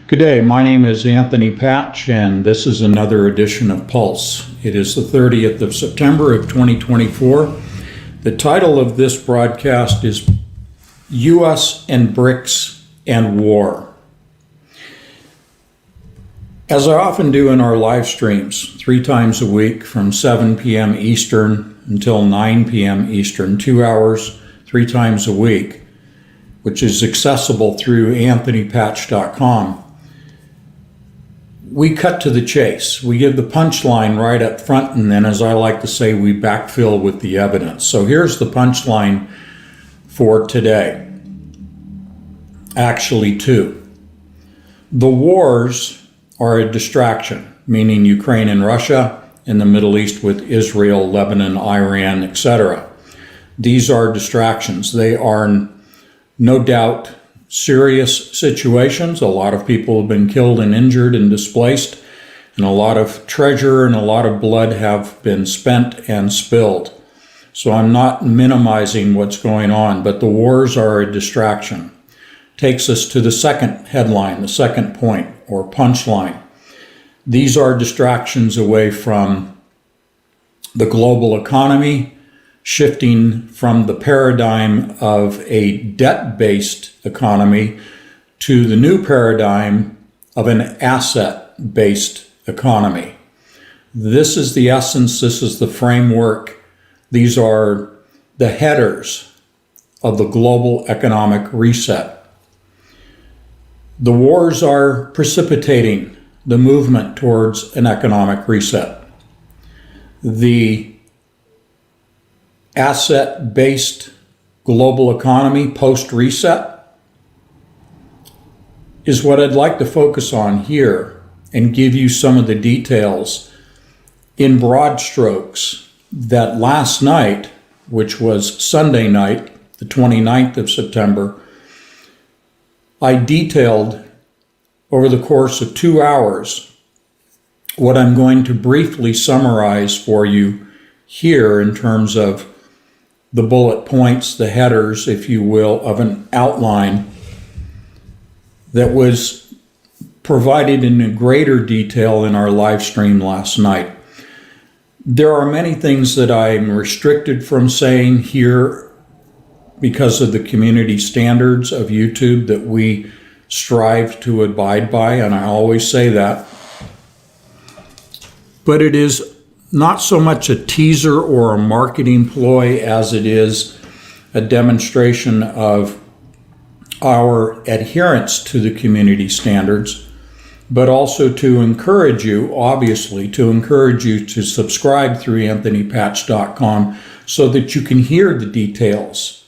Good day. My name is Anthony Patch, and this is another edition of Pulse. It is the 30th of September of 2024. The title of this broadcast is U.S. and BRICS and War. As I often do in our live streams, 3 times a week from 7 p.m. Eastern until 9 p.m. Eastern, 2 hours, 3 times a week, which is accessible through anthonypatch.com. We cut to the chase. We give the punchline right up front, and then, as I like to say, we backfill with the evidence. So here's the punchline for today. Actually, 2. The wars are a distraction, meaning Ukraine and Russia, in the Middle East with Israel, Lebanon, Iran, etc. These are distractions. They are no doubt serious situations. A lot of people have been killed and injured and displaced, and a lot of treasure and a lot of blood have been spent and spilled. So I'm not minimizing what's going on, but the wars are a distraction. Takes us to the second headline, the second point or punchline. These are distractions away from the global economy, shifting from the paradigm of a debt-based economy to the new paradigm of an asset-based economy. This is the essence, this is the framework, these are the headers of the global economic reset. The wars are precipitating the movement towards an economic reset. The asset-based global economy post-reset is what I'd like to focus on here and give you some of the details in broad strokes that last night, which was Sunday night, the 29th of September, I detailed over the course of 2 hours what I'm going to briefly summarize for you here in terms of the bullet points, the headers, if you will, of an outline that was provided in greater detail in our live stream last night. There are many things that I'm restricted from saying here because of the community standards of YouTube that we strive to abide by, and I always say that. But it is not so much a teaser or a marketing ploy as it is a demonstration of our adherence to the community standards, but also to encourage you, obviously, to encourage you to subscribe through anthonypatch.com so that you can hear the details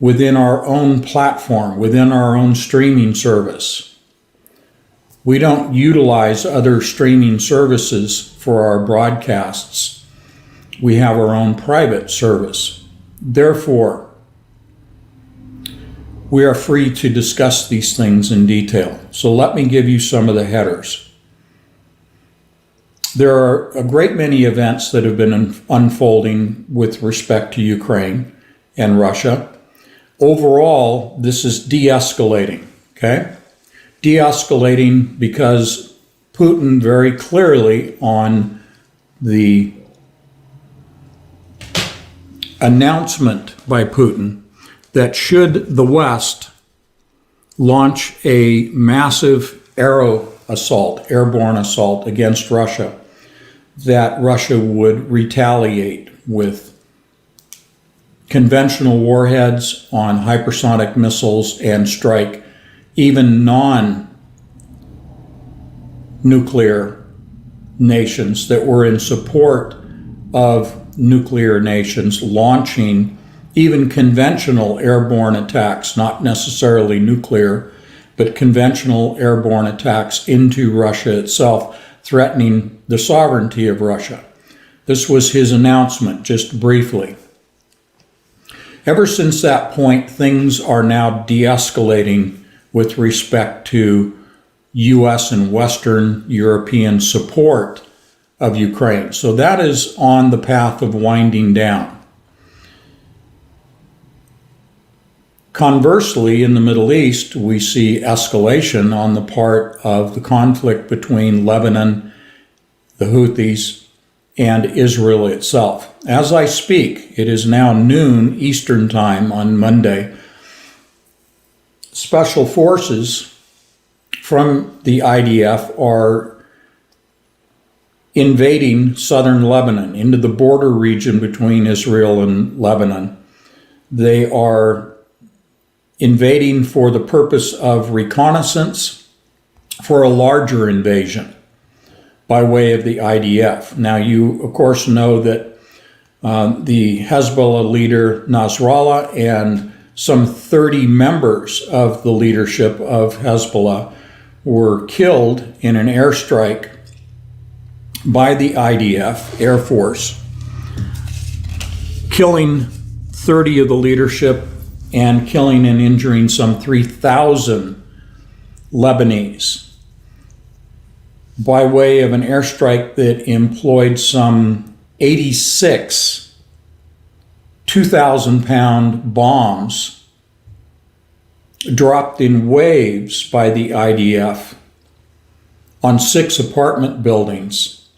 within our own platform, within our own streaming service. We don't utilize other streaming services for our broadcasts. We have our own private service. Therefore, we are free to discuss these things in detail. So let me give you some of the headers. There are a great many events that have been unfolding with respect to Ukraine and Russia. Overall, this is de-escalating, okay? De-escalating because Putin very clearly on the announcement by Putin that should the West launch a massive airborne assault against Russia, that Russia would retaliate with conventional warheads on hypersonic missiles and strike even non-nuclear nations that were in support of nuclear nations launching even conventional airborne attacks, not necessarily nuclear, but conventional airborne attacks into Russia itself, threatening the sovereignty of Russia. This was his announcement, just briefly. Ever since that point, things are now de-escalating with respect to U.S. and Western European support of Ukraine. So that is on the path of winding down. Conversely, in the Middle East, we see escalation on the part of the conflict between Lebanon, the Houthis, and Israel itself. As I speak, it is now noon Eastern Time on Monday. Special forces from the IDF are invading southern Lebanon into the border region between Israel and Lebanon. They are invading for the purpose of reconnaissance for a larger invasion by way of the IDF. Now, you, of course, know that the Hezbollah leader Nasrallah and some 30 members of the leadership of Hezbollah were killed in an airstrike by the IDF Air Force, killing 30 of the leadership and killing and injuring some 3,000 Lebanese by way of an airstrike that employed some 86 2,000-pound bombs dropped in waves by the IDF on 6 apartment buildings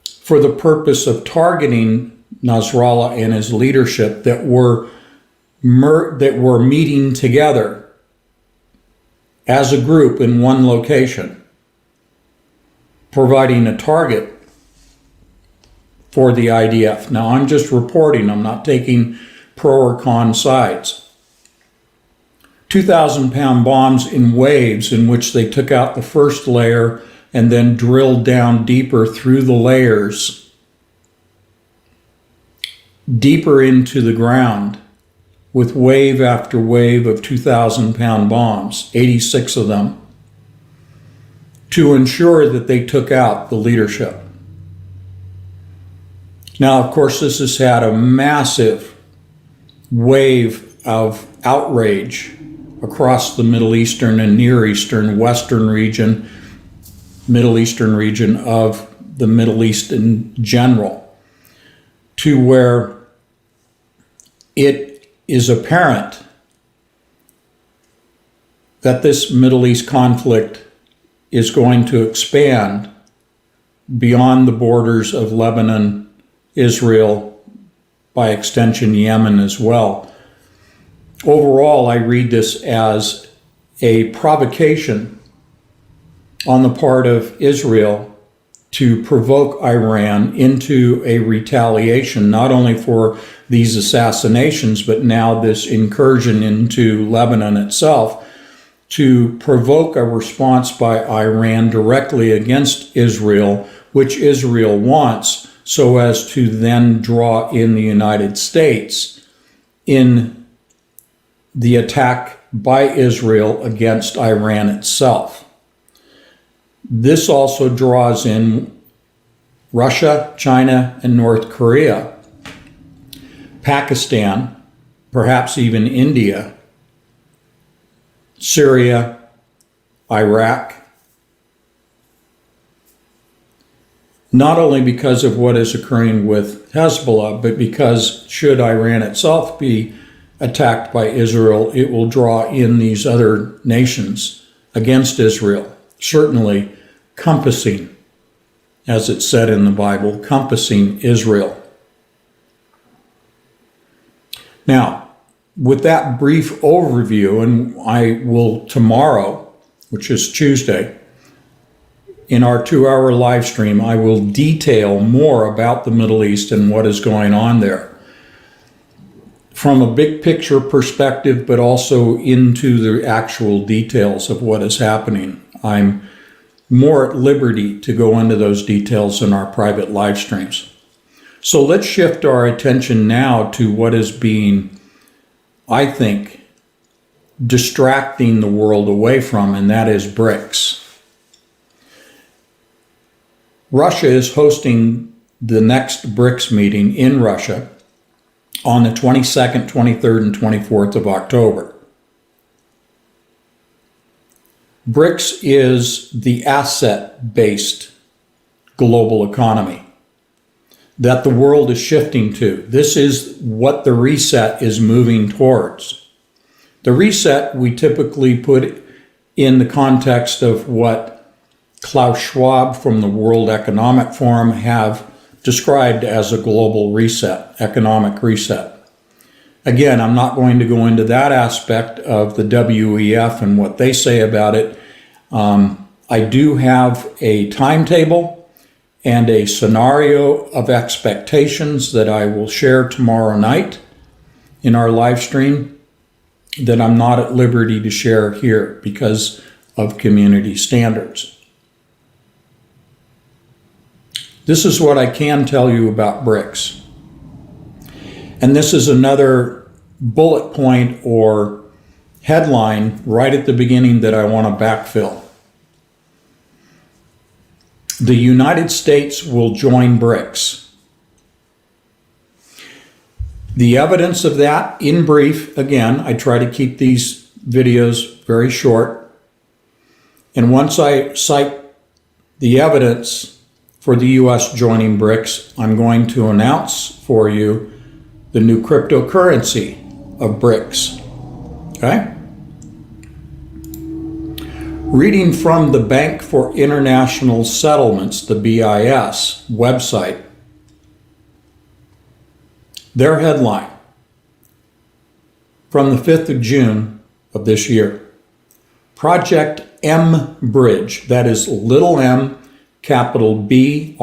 for the purpose of targeting Nasrallah and his leadership that were meeting together as a group in one location, providing a target for the IDF. Now, I'm just reporting, I'm not taking pro or con sides. 2,000-pound bombs in waves in which they took out the first layer and then drilled down deeper through the layers, deeper into the ground, with wave after wave of 2,000-pound bombs, 86 of them, to ensure that they took out the leadership. Now, of course, this has had a massive wave of outrage across the Middle Eastern and Near Eastern, Western region, Middle Eastern region of the Middle East in general, to where it is apparent that this Middle East conflict is going to expand beyond the borders of Lebanon, Israel, by extension Yemen as well. Overall, I read this as a provocation on the part of Israel to provoke Iran into a retaliation, not only for these assassinations, but now this incursion into Lebanon itself, to provoke a response by Iran directly against Israel, which Israel wants, so as to then draw in the United States in the attack by Israel against Iran itself. This also draws in Russia, China, and North Korea, Pakistan, perhaps even India, Syria, Iraq, not only because of what is occurring with Hezbollah, but because should Iran itself be attacked by Israel, it will draw in these other nations against Israel, certainly compassing, as it said in the Bible, compassing Israel. Now, with that brief overview, and I will tomorrow, which is Tuesday, in our 2-hour live stream, I will detail more about the Middle East and what is going on there from a big picture perspective, but also into the actual details of what is happening. I'm more at liberty to go into those details in our private live streams. So let's shift our attention now to what is being, I think, distracting the world away from, and that is BRICS. Russia is hosting the next BRICS meeting in Russia on the 22nd, 23rd, and 24th of October. BRICS is the asset-based global economy. that the world is shifting to. This is what the reset is moving towards. The reset we typically put in the context of what Klaus Schwab from the World Economic Forum have described as a global reset, economic reset. Again, I'm not going to go into that aspect of the WEF and what they say about it. I do have a timetable and a scenario of expectations that I will share tomorrow night in our live stream that I'm not at liberty to share here because of community standards. This is what I can tell you about BRICS. And this is another bullet point or headline right at the beginning that I want to backfill. The United States will join BRICS. The evidence of that, in brief, again, I try to keep these videos very short. And once I cite the evidence for the U.S. joining BRICS, I'm going to announce for you the new cryptocurrency of BRICS. Okay? Reading from the Bank for International Settlements, the BIS website, their headline from the 5th of June of this year, Project Mbridge, that is little m, capital B-R-I-D-G-E,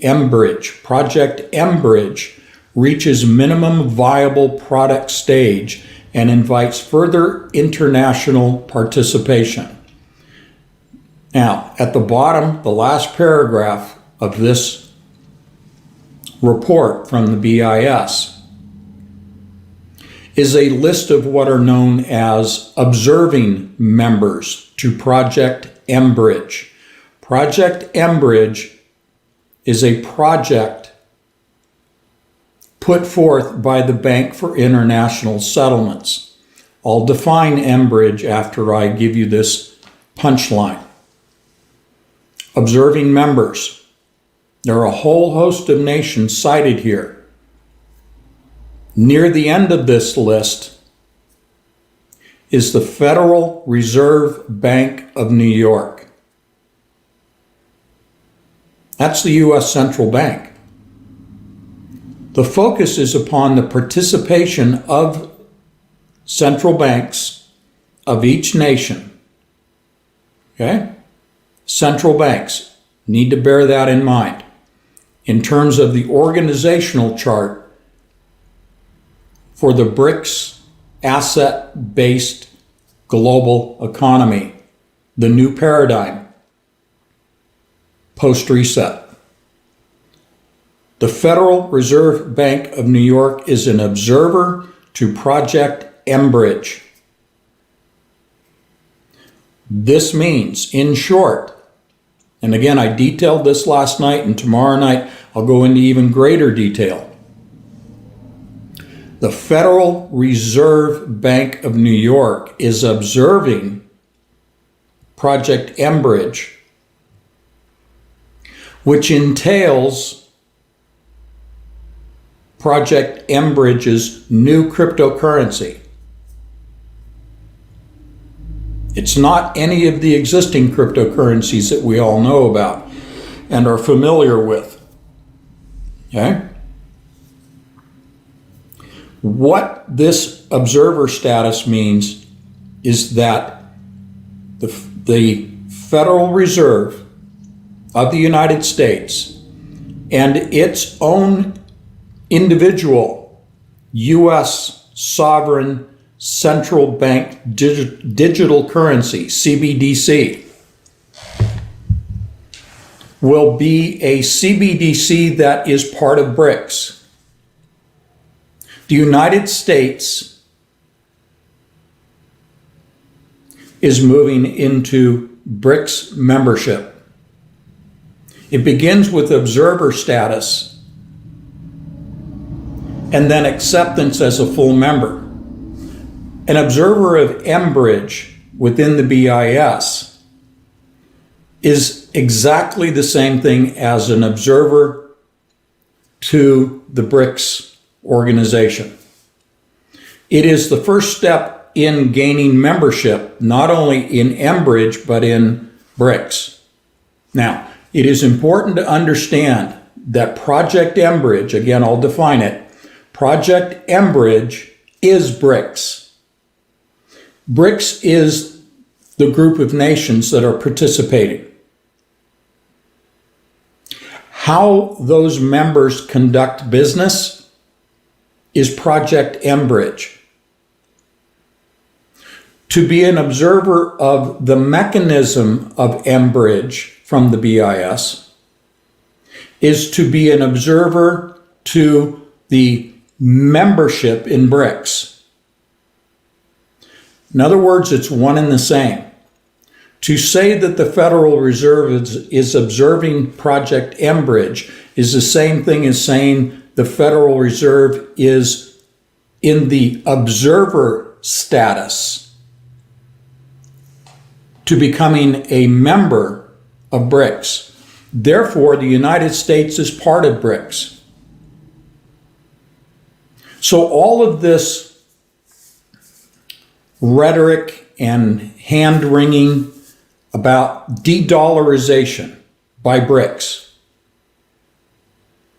Mbridge. Project Mbridge reaches minimum viable product stage and invites further international participation. Now, at the bottom, the last paragraph of this report from the BIS is a list of what are known as observing members to Project Mbridge. Project Mbridge is a project put forth by the Bank for International Settlements. I'll define Mbridge after I give you this punchline. Observing members. There are a whole host of nations cited here. Near the end of this list is the Federal Reserve Bank of New York. That's the U.S. Central Bank. The focus is upon the participation of central banks of each nation. Okay? Central banks. Need to bear that in mind. In terms of the organizational chart for the BRICS asset-based global economy, the new paradigm, post-reset. The Federal Reserve Bank of New York is an observer to Project Mbridge. This means, in short, and again, I detailed this last night, and tomorrow night I'll go into even greater detail. The Federal Reserve Bank of New York is observing Project Mbridge, which entails Project Mbridge's new cryptocurrency. It's not any of the existing cryptocurrencies that we all know about and are familiar with. Okay? What this observer status means is that the Federal Reserve of the United States and its own individual U.S. sovereign central bank digital currency, CBDC, will be a CBDC that is part of BRICS. The United States is moving into BRICS membership. It begins with observer status and then acceptance as a full member. An observer of Mbridge within the BIS is exactly the same thing as an observer to the BRICS organization. It is the first step in gaining membership, not only in Mbridge, but in BRICS. Now, it is important to understand that Project Mbridge, again, I'll define it, Project Mbridge is BRICS. BRICS is the group of nations that are participating. How those members conduct business is Project Mbridge. To be an observer of the mechanism of Mbridge from the BIS is to be an observer to the membership in BRICS. In other words, it's one and the same. To say that the Federal Reserve is observing Project Mbridge is the same thing as saying the Federal Reserve is in the observer status to becoming a member of BRICS. Therefore, the United States is part of BRICS. So all of this rhetoric and hand-wringing about de-dollarization by BRICS,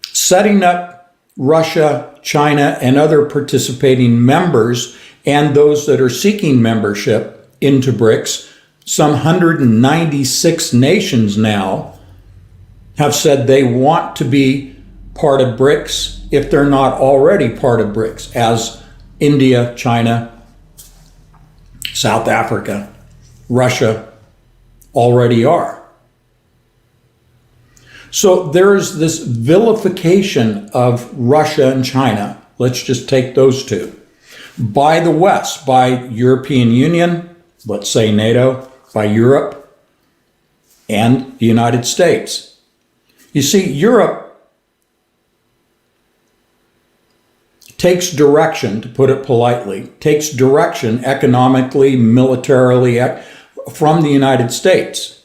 setting up Russia, China, and other participating members and those that are seeking membership into BRICS, some 196 nations now have said they want to be part of BRICS if they're not already part of BRICS, as India, China, South Africa, Russia already are. So there's this vilification of Russia and China, let's just take those two, by the West, by European Union, let's say NATO, by Europe, and the United States. You see, Europe takes direction, to put it politely, takes direction economically, militarily, from the United States.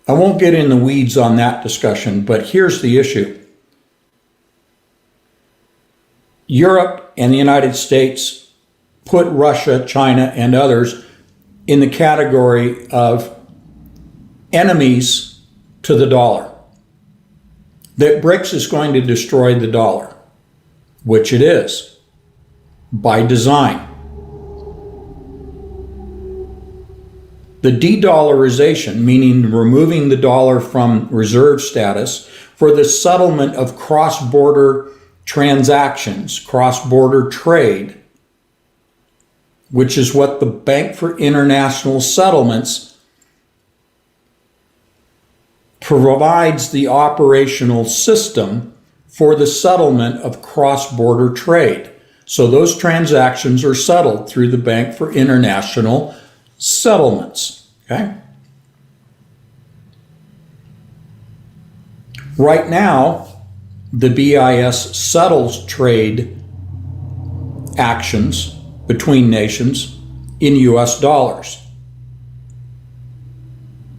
I won't get in the weeds on that discussion, but here's the issue. Europe and the United States put Russia, China, and others in the category of enemies to the dollar. That BRICS is going to destroy the dollar, which it is, by design. The de-dollarization, meaning removing the dollar from reserve status for the settlement of cross-border transactions, cross-border trade, which is what the Bank for International Settlements provides the operational system for the settlement of cross-border trade. So those transactions are settled through the Bank for International Settlements. Okay? Right now, the BIS settles trade actions between nations in US dollars.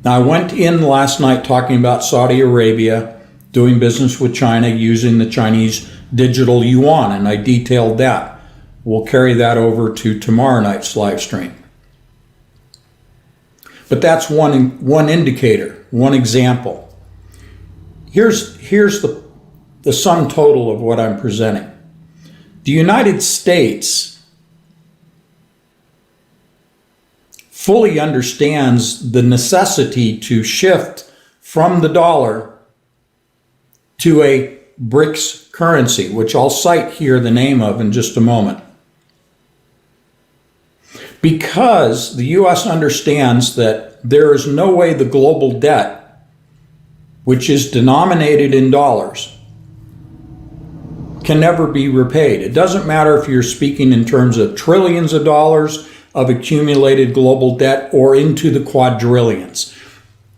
Now, I went in last night talking about Saudi Arabia doing business with China using the Chinese digital yuan, and I detailed that. We'll carry that over to tomorrow night's live stream. But that's one indicator, one example. Here's the sum total of what I'm presenting. The United States fully understands the necessity to shift from the dollar to a BRICS currency, which I'll cite here the name of in just a moment. Because the U.S. understands that there is no way the global debt, which is denominated in dollars, can never be repaid. It doesn't matter if you're speaking in terms of trillions of dollars of accumulated global debt or into the quadrillions.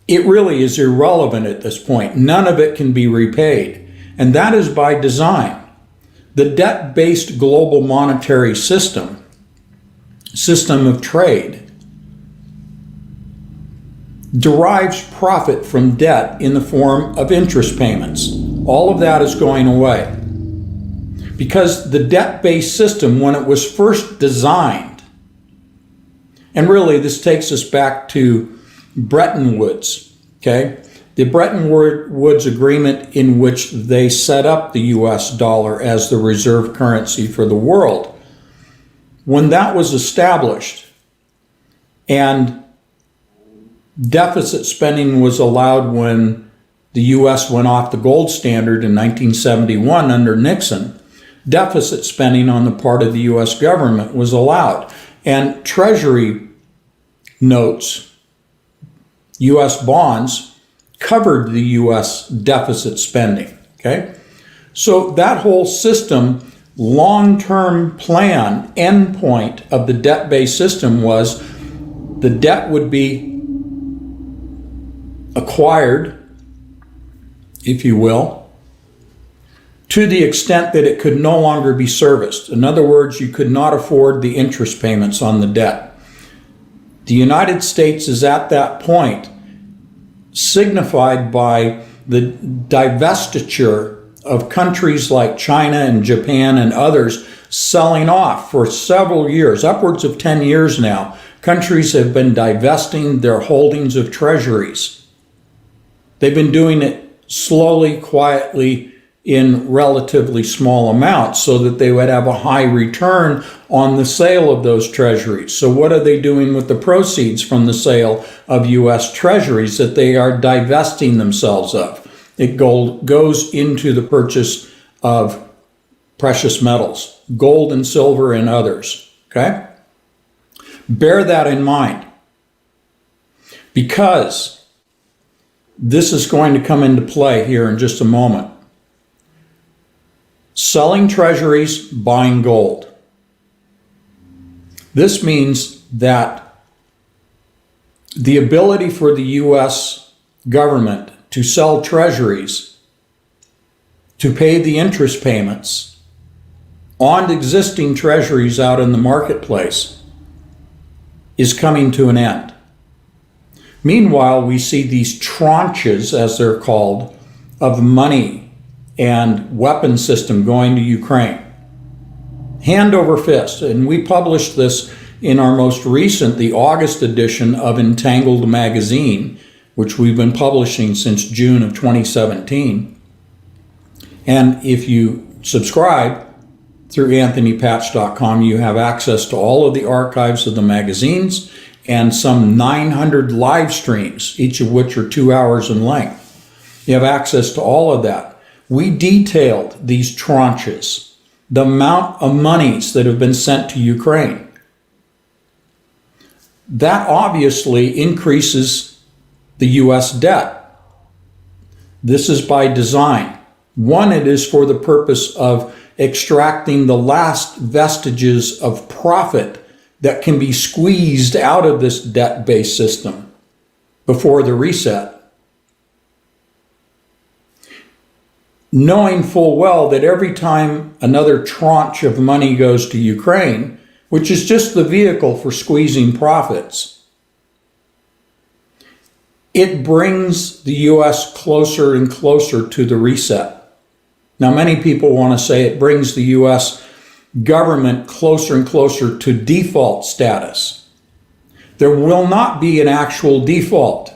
It really is irrelevant at this point. None of it can be repaid. And that is by design. The debt-based global monetary system of trade, derives profit from debt in the form of interest payments. All of that is going away. Because the debt-based system, when it was first designed, and really this takes us back to Bretton Woods, okay? The Bretton Woods Agreement, in which they set up the US dollar as the reserve currency for the world. When that was established and deficit spending was allowed when the US went off the gold standard in 1971 under Nixon, deficit spending on the part of the US government was allowed. And Treasury notes, US bonds, covered the US deficit spending, okay? So that whole system, long-term plan, endpoint of the debt-based system was the debt would be acquired, if you will, to the extent that it could no longer be serviced. In other words, you could not afford the interest payments on the debt. The United States is at that point, signified by the divestiture of countries like China and Japan and others selling off for several years, upwards of 10 years now. Countries have been divesting their holdings of treasuries. They've been doing it slowly, quietly, in relatively small amounts so that they would have a high return on the sale of those treasuries. So what are they doing with the proceeds from the sale of US treasuries that they are divesting themselves of? It goes into the purchase of precious metals, gold and silver and others, okay? Bear that in mind, because this is going to come into play here in just a moment. Selling treasuries, buying gold. This means that the ability for the US government to sell treasuries to pay the interest payments on existing treasuries out in the marketplace is coming to an end. Meanwhile, we see these tranches, as they're called, of money and weapon system going to Ukraine. Hand over fist. And we published this in our most recent, the August edition of Entangled magazine, which we've been publishing since June of 2017. And if you subscribe through anthonypatch.com, you have access to all of the archives of the magazines and some 900 live streams, each of which are 2 hours in length. You have access to all of that. We detailed these tranches, the amount of monies that have been sent to Ukraine. That obviously increases the US debt. This is by design. One, it is for the purpose of extracting the last vestiges of profit that can be squeezed out of this debt-based system before the reset. Knowing full well that every time another tranche of money goes to Ukraine, which is just the vehicle for squeezing profits, it brings the US closer and closer to the reset. Now, many people want to say it brings the US government closer and closer to default status. There will not be an actual default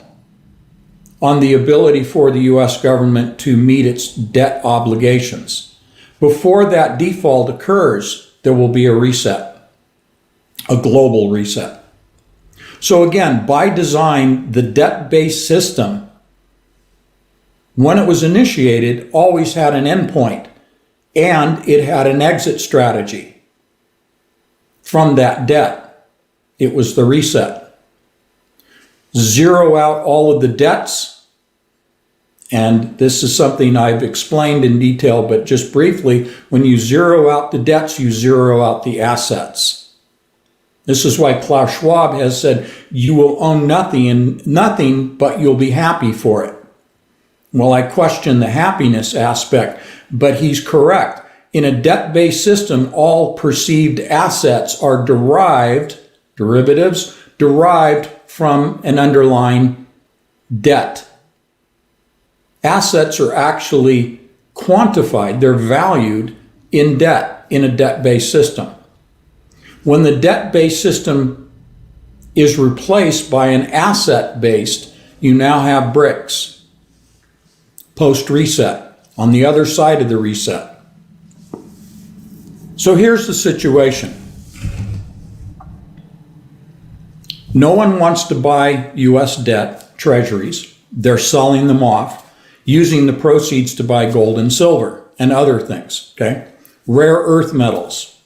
on the ability for the US government to meet its debt obligations. Before that default occurs, there will be a reset, a global reset. So again, by design, the debt-based system, when it was initiated, always had an endpoint, and it had an exit strategy from that debt. It was the reset. Zero out all of the debts, and this is something I've explained in detail, but just briefly, when you zero out the debts, you zero out the assets. This is why Klaus Schwab has said, you will own nothing, but you'll be happy for it. Well, I question the happiness aspect, but he's correct. In a debt-based system, all perceived assets are derived from an underlying debt. Assets are actually quantified, they're valued in debt, in a debt-based system. When the debt-based system is replaced by an asset-based, you now have BRICS, post-reset, on the other side of the reset. So here's the situation. No one wants to buy US debt, treasuries. They're selling them off, using the proceeds to buy gold and silver and other things, okay? Rare earth metals,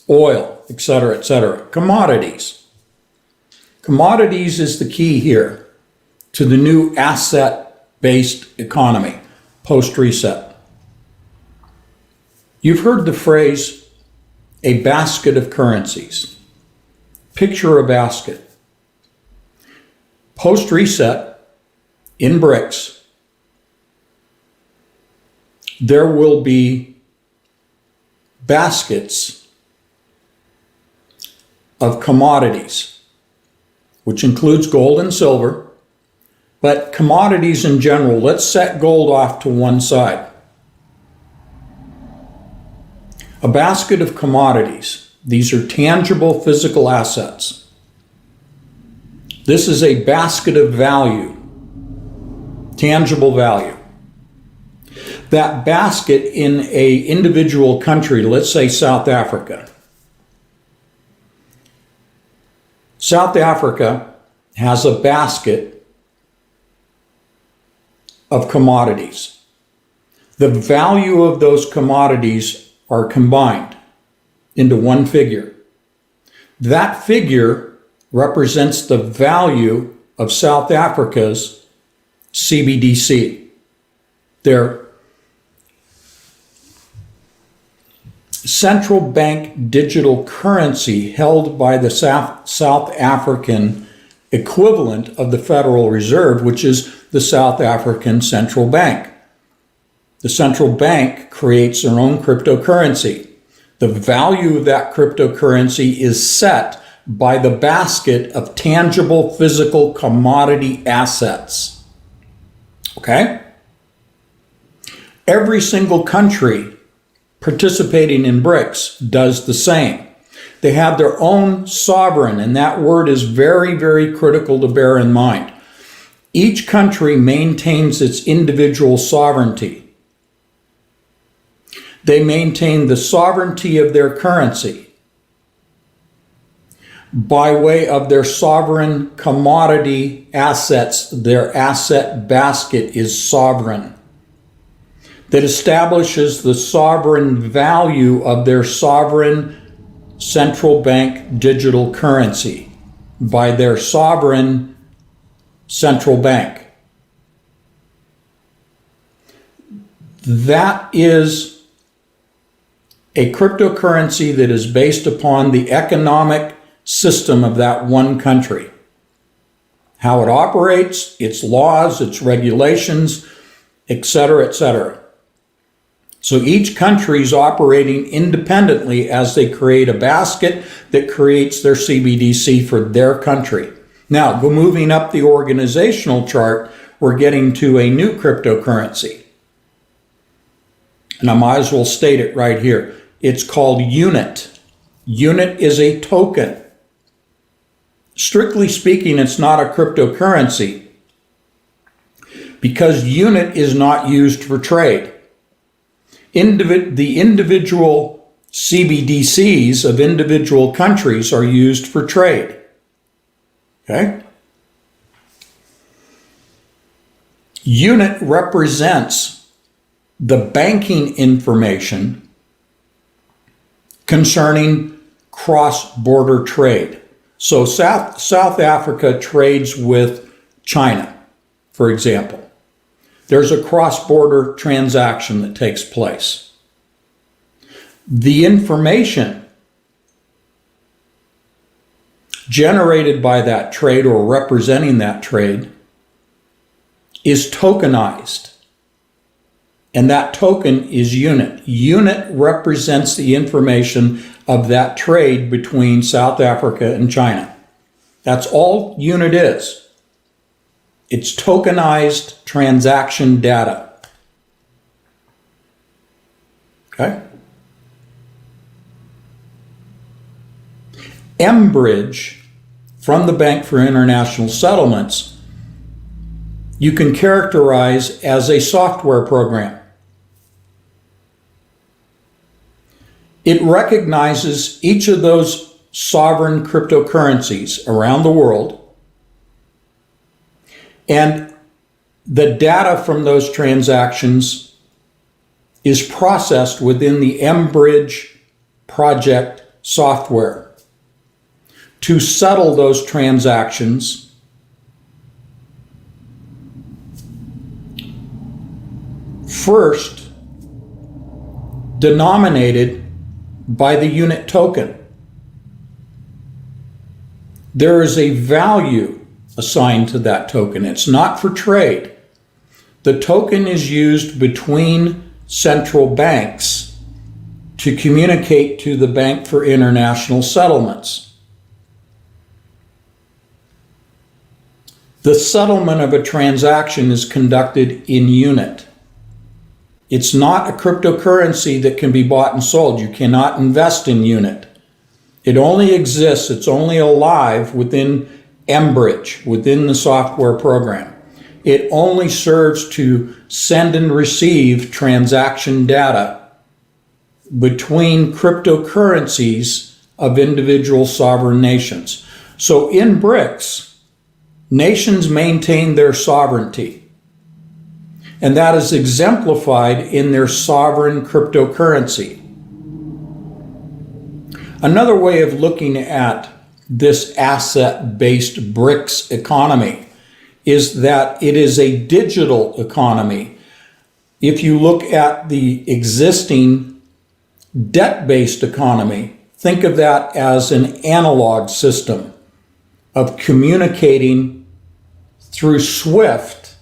oil, etc., etc. Commodities. Commodities is the key here to the new asset-based economy, post-reset. You've heard the phrase, a basket of currencies. Picture a basket. Post-reset, in BRICS, there will be baskets of commodities, which includes gold and silver, but commodities in general. Let's set gold off to one side. A basket of commodities. These are tangible physical assets. This is a basket of value, tangible value. That basket in an individual country, let's say South Africa. South Africa has a basket of commodities. The value of those commodities are combined into one figure. That figure represents the value of South Africa's CBDC, their central bank digital currency held by the South African equivalent of the Federal Reserve, which is the South African Central Bank. The central bank creates their own cryptocurrency. The value of that cryptocurrency is set by the basket of tangible physical commodity assets. Okay? Every single country participating in BRICS does the same. They have their own sovereign, and that word is very, very critical to bear in mind. Each country maintains its individual sovereignty. They maintain the sovereignty of their currency by way of their sovereign commodity assets. Their asset basket is sovereign. That establishes the sovereign value of their sovereign central bank digital currency by their sovereign central bank. That is a cryptocurrency that is based upon the economic system of that one country. How it operates, its laws, its regulations, etc., etc. So each country is operating independently as they create a basket that creates their CBDC for their country. Now, moving up the organizational chart, we're getting to a new cryptocurrency. And I might as well state it right here. It's called UNIT. UNIT is a token. Strictly speaking, it's not a cryptocurrency because UNIT is not used for trade. The individual CBDCs of individual countries are used for trade. Okay? UNIT represents the banking information concerning cross-border trade. So South Africa trades with China, for example. There's a cross-border transaction that takes place. The information generated by that trade or representing that trade is tokenized. And that token is UNIT. UNIT represents the information of that trade between South Africa and China. That's all UNIT is. It's tokenized transaction data. Okay? Mbridge, from the Bank for International Settlements, you can characterize as a software program. It recognizes each of those sovereign cryptocurrencies around the world, and the data from those transactions is processed within the Mbridge project software. To settle those transactions, first denominated by the unit token. There is a value assigned to that token. It's not for trade. The token is used between central banks to communicate to the Bank for International Settlements. The settlement of a transaction is conducted in unit. It's not a cryptocurrency that can be bought and sold. You cannot invest in unit. It only exists, it's only alive within Mbridge, within the software program. It only serves to send and receive transaction data between cryptocurrencies of individual sovereign nations. So in BRICS, nations maintain their sovereignty. And that is exemplified in their sovereign cryptocurrency. Another way of looking at this asset-based BRICS economy is that it is a digital economy. If you look at the existing debt-based economy, think of that as an analog system of communicating through SWIFT,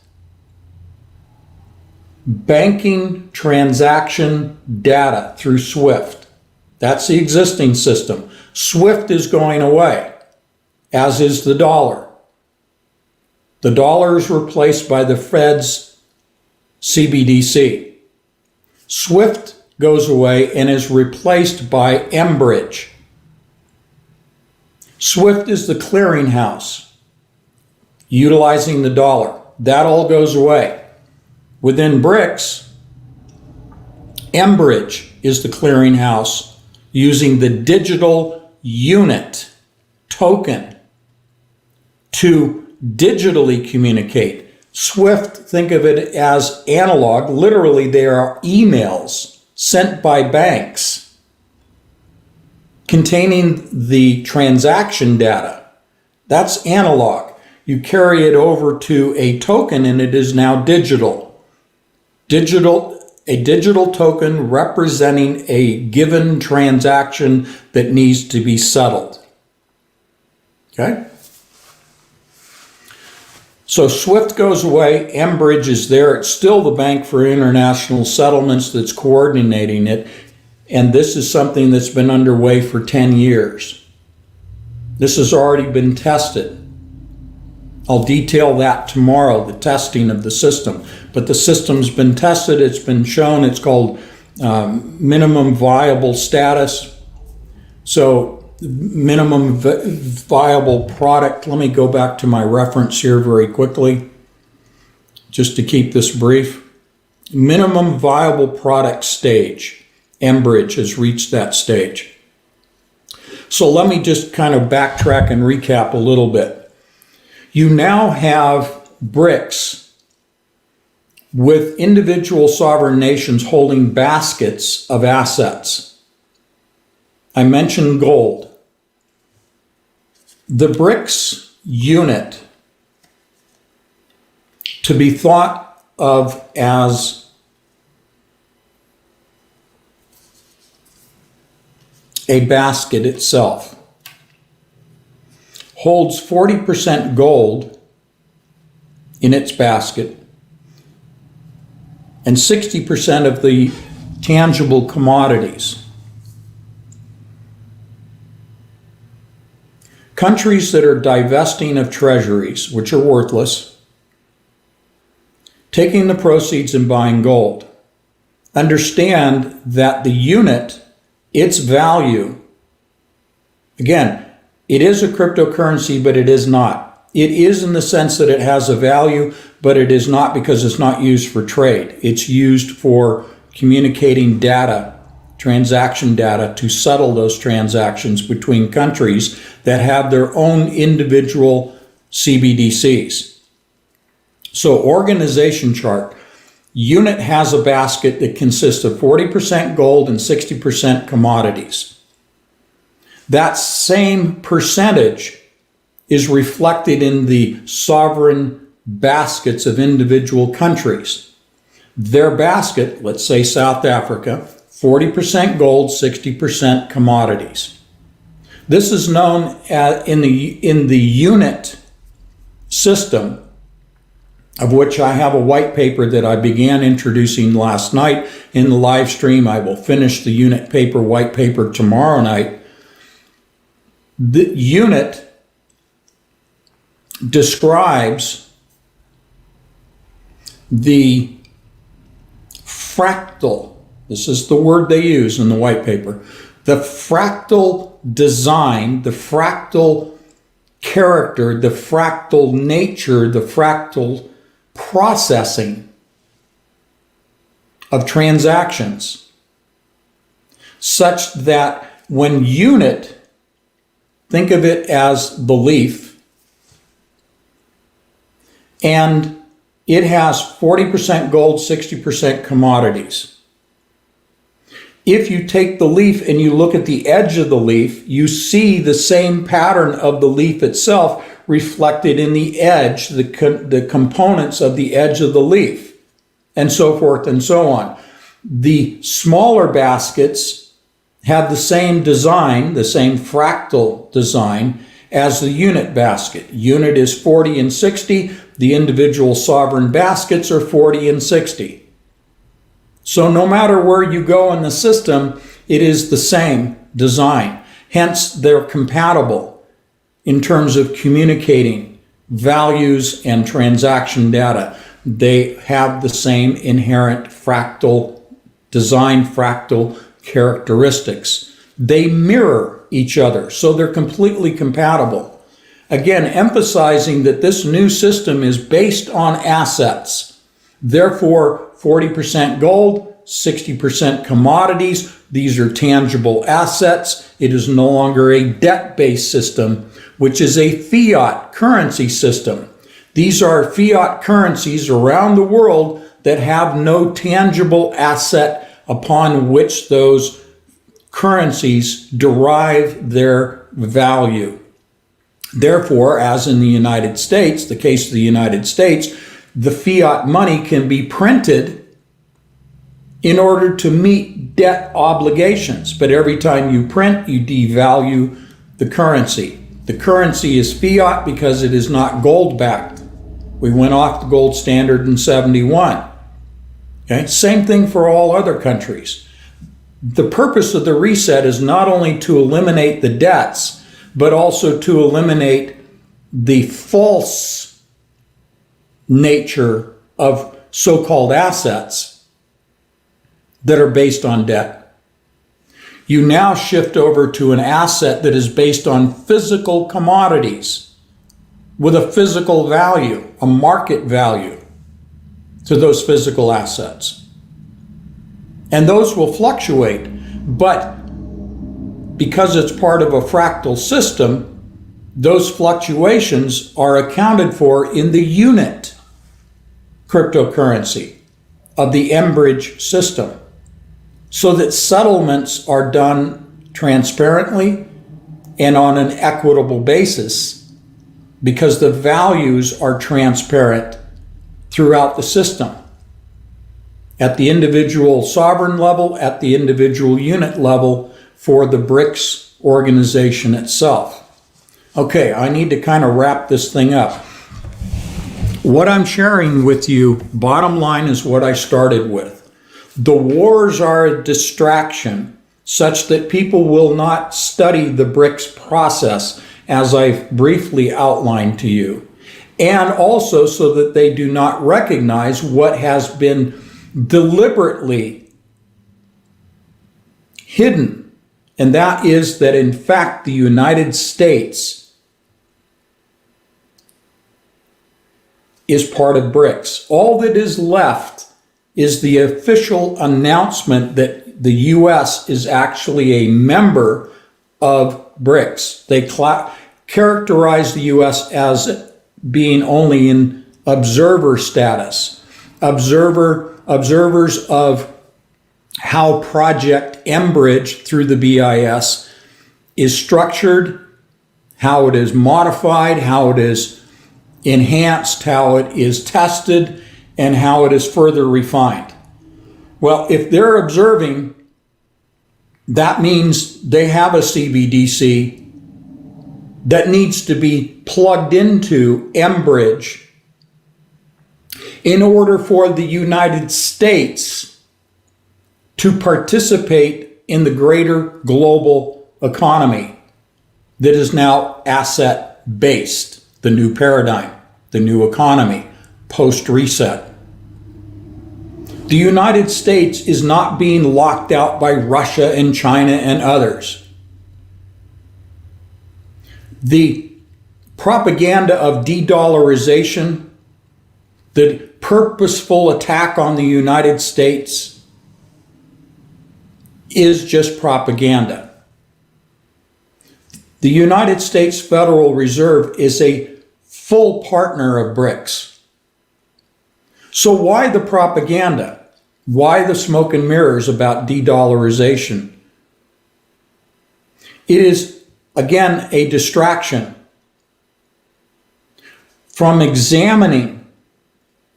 banking transaction data through SWIFT. That's the existing system. SWIFT is going away, as is the dollar. The dollar is replaced by the Fed's CBDC. SWIFT goes away and is replaced by Mbridge. SWIFT is the clearinghouse, utilizing the dollar. That all goes away. Within BRICS, Mbridge is the clearinghouse using the digital unit token to digitally communicate. SWIFT, think of it as analog. Literally, they are emails sent by banks containing the transaction data. That's analog. You carry it over to a token and it is now digital. A digital token representing a given transaction that needs to be settled. Okay? So SWIFT goes away, Mbridge is there. It's still the Bank for International Settlements that's coordinating it, and this is something that's been underway for 10 years. This has already been tested. I'll detail that tomorrow, the testing of the system. But the system's been tested, it's been shown, it's called minimum viable status. So minimum viable product, let me go back to my reference here very quickly, just to keep this brief. Minimum viable product stage. Mbridge has reached that stage. So let me just kind of backtrack and recap a little bit. You now have BRICS with individual sovereign nations holding baskets of assets. I mentioned gold. The BRICS unit, to be thought of as a basket itself, holds 40% gold in its basket and 60% of the tangible commodities. Countries that are divesting of treasuries, which are worthless, taking the proceeds and buying gold. Understand that the unit, its value, again, it is a cryptocurrency, but it is not. It is in the sense that it has a value, but it is not because it's not used for trade. It's used for communicating data, transaction data, to settle those transactions between countries that have their own individual CBDCs. So organization chart. Unit has a basket that consists of 40% gold and 60% commodities. That same percentage is reflected in the sovereign baskets of individual countries. Their basket, let's say South Africa, 40% gold, 60% commodities. This is known as, in the unit system, of which I have a white paper that I began introducing last night in the live stream. I will finish the unit paper, white paper, tomorrow night. The unit describes the fractal, this is the word they use in the white paper, the fractal design, the fractal character, the fractal nature, the fractal processing of transactions, such that when unit, think of it as the leaf, and it has 40% gold, 60% commodities. If you take the leaf and you look at the edge of the leaf, you see the same pattern of the leaf itself reflected in the edge, the components of the edge of the leaf, and so forth and so on. The smaller baskets have the same design, the same fractal design as the unit basket. Unit is 40 and 60. The individual sovereign baskets are 40 and 60. So no matter where you go in the system, it is the same design. Hence, they're compatible in terms of communicating values and transaction data. They have the same inherent fractal design, fractal characteristics. They mirror each other, so they're completely compatible. Again, emphasizing that this new system is based on assets. Therefore, 40% gold, 60% commodities. These are tangible assets. It is no longer a debt-based system, which is a fiat currency system. These are fiat currencies around the world that have no tangible asset upon which those currencies derive their value. Therefore, as in the United States, the case of the United States, the fiat money can be printed in order to meet debt obligations. But every time you print, you devalue the currency. The currency is fiat because it is not gold-backed. We went off the gold standard in 71. Okay? Same thing for all other countries. The purpose of the reset is not only to eliminate the debts, but also to eliminate the false nature of so-called assets that are based on debt. You now shift over to an asset that is based on physical commodities with a physical value, a market value to those physical assets. And those will fluctuate, but because it's part of a fractal system, those fluctuations are accounted for in the unit cryptocurrency of the Mbridge system, so that settlements are done transparently and on an equitable basis, because the values are transparent throughout the system, at the individual sovereign level, at the individual unit level for the BRICS organization itself. Okay, I need to kind of wrap this thing up. What I'm sharing with you, bottom line, is what I started with. The wars are a distraction such that people will not study the BRICS process as I've briefly outlined to you. and also so that they do not recognize what has been deliberately hidden, and that is that in fact the United States is part of BRICS. All that is left is the official announcement that the U.S. is actually a member of BRICS. They characterize the U.S. as being only in observer status. Observers of how Project Mbridge through the BIS is structured, how it is modified, how it is enhanced, how it is tested, and how it is further refined. Well, if they're observing, that means they have a CBDC that needs to be plugged into Mbridge in order for the United States to participate in the greater global economy that is now asset-based, the new paradigm, the new economy, post-reset. The United States is not being locked out by Russia and China and others. The propaganda of de-dollarization, the purposeful attack on the United States is just propaganda. The United States Federal Reserve is a full partner of BRICS. So why the propaganda? Why the smoke and mirrors about de-dollarization? It is, again, a distraction from examining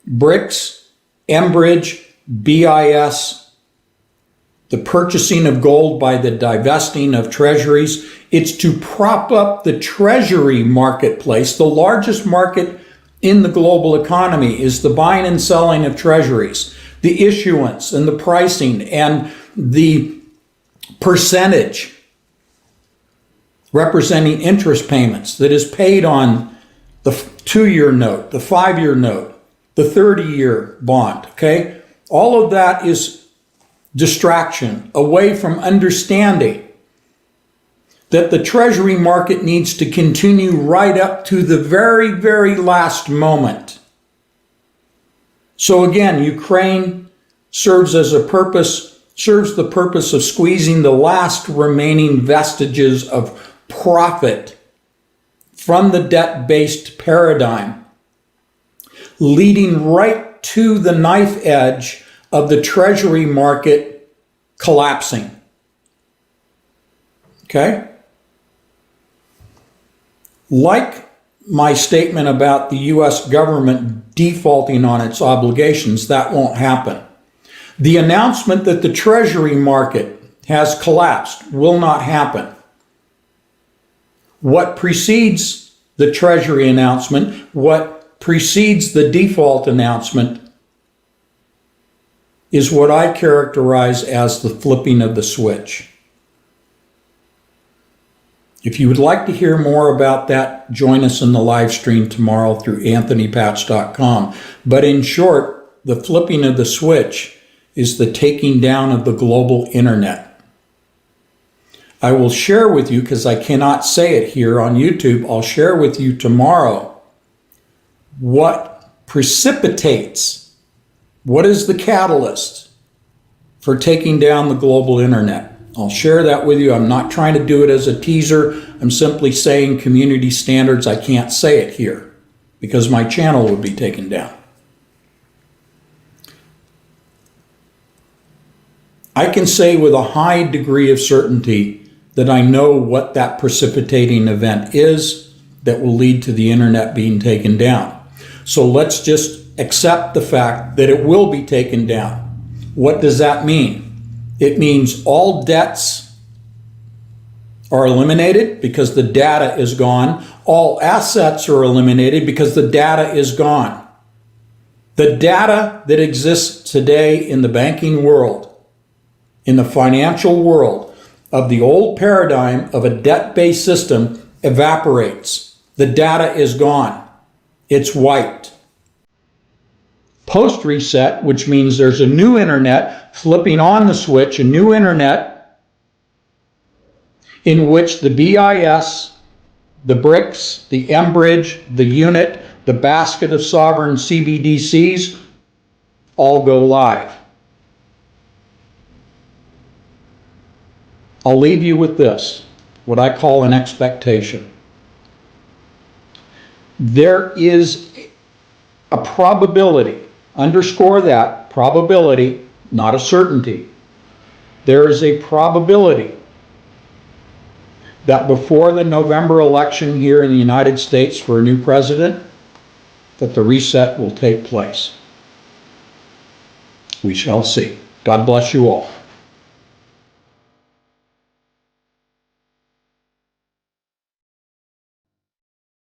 BRICS, Mbridge, BIS, the purchasing of gold by the divesting of treasuries. It's to prop up the treasury marketplace. The largest market in the global economy is the buying and selling of treasuries, the issuance and the pricing and the percentage representing interest payments that is paid on the 2-year note, the 5-year note, the 30-year bond, okay? All of that is distraction away from understanding that the treasury market needs to continue right up to the very, very last moment. So again, Ukraine serves the purpose of squeezing the last remaining vestiges of profit from the debt-based paradigm, leading right to the knife edge of the treasury market collapsing. Okay? Like my statement about the U.S. government defaulting on its obligations, that won't happen. The announcement that the treasury market has collapsed will not happen. What precedes the treasury announcement, what precedes the default announcement, is what I characterize as the flipping of the switch. If you would like to hear more about that, join us in the live stream tomorrow through anthonypatch.com. But in short, the flipping of the switch is the taking down of the global internet. I will share with you, because I cannot say it here on YouTube, I'll share with you tomorrow what precipitates, what is the catalyst for taking down the global internet. I'll share that with you. I'm not trying to do it as a teaser. I'm simply saying community standards. I can't say it here because my channel would be taken down. I can say with a high degree of certainty that I know what that precipitating event is that will lead to the internet being taken down. So let's just accept the fact that it will be taken down. What does that mean? It means all debts are eliminated because the data is gone. All assets are eliminated because the data is gone. The data that exists today in the banking world, in the financial world, of the old paradigm of a debt-based system evaporates. The data is gone. it's white. Post-reset, which means there's a new internet, flipping on the switch, a new internet in which the BIS, the BRICS, the Mbridge, the unit, the basket of sovereign CBDCs all go live. I'll leave you with this, what I call an expectation. There is a probability, underscore that, probability, not a certainty. There is a probability that before the November election here in the United States for a new president, that the reset will take place. We shall see. God bless you all.